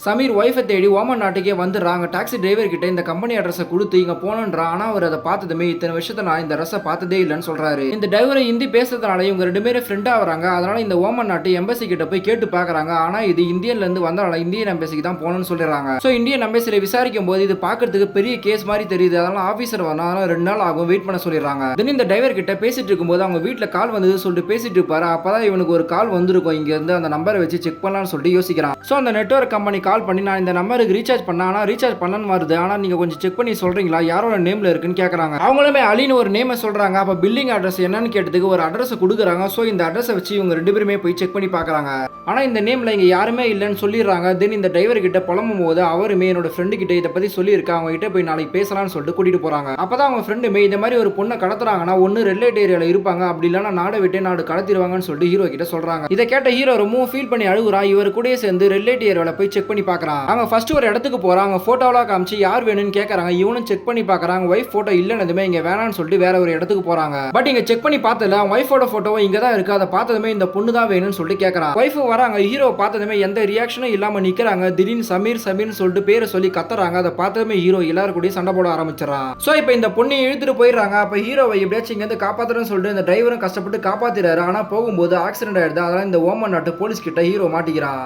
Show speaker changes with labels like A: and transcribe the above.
A: Sameer wifi தேடி Oman நாட்டுக்கே வந்துடுறாங்க. டாக்ஸி டிரைவர் கிட்ட இந்த கம்பெனி அட்ரஸை கொடுத்து இங்க போனன்றான். ஆனா அவர் அதை பார்த்ததுமே இத்தனை வருஷத்தை நான் இந்த அட்ரஸை பார்த்ததே இல்லைன்னு சொல்றாரு. இந்த டிரைவர் ஹிந்தி பேசுறதுனால இவங்க ரெண்டு பேரும் ஃப்ரெண்டா வராங்க. அதனால இந்த ஓமன் நாட்டு எம்பசி கிட்ட போய் கேட்டு பாக்குறாங்க. ஆனா இது இந்தியன்ல இருந்து வந்தால இந்தியன் எம்பசிக்கு தான் போகணும்னு சொல்லிடுறாங்க. சோ இந்தியன் எம்பசில விசாரிக்கும் போது இது பாக்குறதுக்கு பெரிய கேஸ் மாதிரி தெரியுது. அதனால ஆபீசர் வரணும் 2 நாள் ஆகும், வெயிட் பண்ண சொல்லிடுறாங்க. தென் இந்த டிரைவர் கிட்ட பேசிட்டு இருக்கும்போது அவங்க வீட்டுல கால் வந்தது சொல்லிட்டு பேசிட்டு இருப்பாரு. அப்பதான் இவனுக்கு ஒரு கால் வந்திருக்கும். இங்க இருந்து அந்த நம்பரை வச்சு செக் பண்ணலாம்னு சொல்லிட்டு யோசிக்கிறான். சோ அந்த நெட்வொர்க் கம்பெனி கால் பண்ணி நான் இந்த நம்பருக்கு ரீசார்ஜ் பண்ண, ஆனா ரீசார்ஜ் பண்ணனு வருது, ஆனா நீங்க கொஞ்சம் செக் பண்ணி சொல்றீங்களா யாரோட நேம்ல இருக்குன்னு கேக்குறாங்க. அவங்களுமே அலின்னு ஒரு நேமை சொல்றாங்க. அப்ப பில்லிங் அட்ரஸ் என்னன்னு கேட்டதுக்கு ஒரு அட்ரஸ் கொடுக்குறாங்க. சோ இந்த அட்ரஸை வச்சு இவங்க ரெண்டு பேருமே போய் செக் பண்ணி பாக்குறாங்க. ஆனா இந்த நேம்ல இங்க யாருமே இல்லைன்னு சொல்லிடுறாங்க. தென் இந்த டிரைவர் கிட்ட புலம்பும் போது அவருமே என்னோட ஃப்ரெண்டு கிட்ட இதை பத்தி சொல்லியிருக்கா, அவங்க கிட்ட போய் நாளைக்கு பேசலாம்னு சொல்லிட்டு கூட்டிட்டு போறாங்க. அப்பதான் அவங்க ஃப்ரெண்டுமே இந்த மாதிரி ஒரு பொண்ணை கடத்துறாங்கன்னா ஒன்னு ரெட் லைட் ஏரியால இருப்பாங்க, அப்படி இல்லைன்னா நாடை விட்டு நாடு கடத்திடுவாங்கன்னு சொல்லிட்டு ஹீரோ கிட்ட சொல்றாங்க. இதை கேட்ட ஹீரோ ரொம்ப ஃபீல் பண்ணி அழுகுறான். இவர் கூட சேர்ந்து ரெட் லைட் ஏரியால போய் செக் பண்ணி பாக்குறான். அவங்க ஃபர்ஸ்ட் ஒரு இடத்துக்கு போறாங்க. போட்டோலாம் காமிச்சு யார் வேணும்னு கேட்கறாங்க. இவனும் செக் பண்ணி பாக்குறாங்க. ஒய்ஃப் போட்டோ இல்லைன்னதுமே இங்க வேணாம்னு சொல்லிட்டு வேற ஒரு இடத்துக்கு போறாங்க. பட் இங்க செக் பண்ணி பார்த்ததுல ஒய்ஃபோட போட்டோவும் இங்க தான் இருக்கு. அதை பார்த்ததுமே இந்த பொண்ணு தான் வேணும்னு சொல்லிட்டு கேட்கறான். ஒய்ஃப் வராங்க. ஹீரோ பார்த்ததுமே எந்த ரியாக்ஷனும் இல்லாம நிக்கிறாங்க. திடீர்னு சமீர் சமீர்னு சொல்லிட்டு பேரை சொல்லி கத்துறாங்க. அதை பார்த்ததுமே ஹீரோ எல்லாரும் கூட சண்டை போட ஆரம்பிச்சிடறான். சோ இப்போ இந்த பொண்ணை இழுத்துட்டு போயிடுறாங்க. அப்ப ஹீரோவை எப்படியாச்சும் இங்க இருந்து காப்பாத்துறேன்னு சொல்லிட்டு இந்த டிரைவரும் கஷ்டப்பட்டு காப்பாத்திறாரு. ஆனா போகும்போது ஆக்சிடென்ட் ஆயிடுது. அதனால இந்த ஓமன் நாட்டு போலீஸ் கிட்ட ஹீரோ மாட்டிக்கிறான்.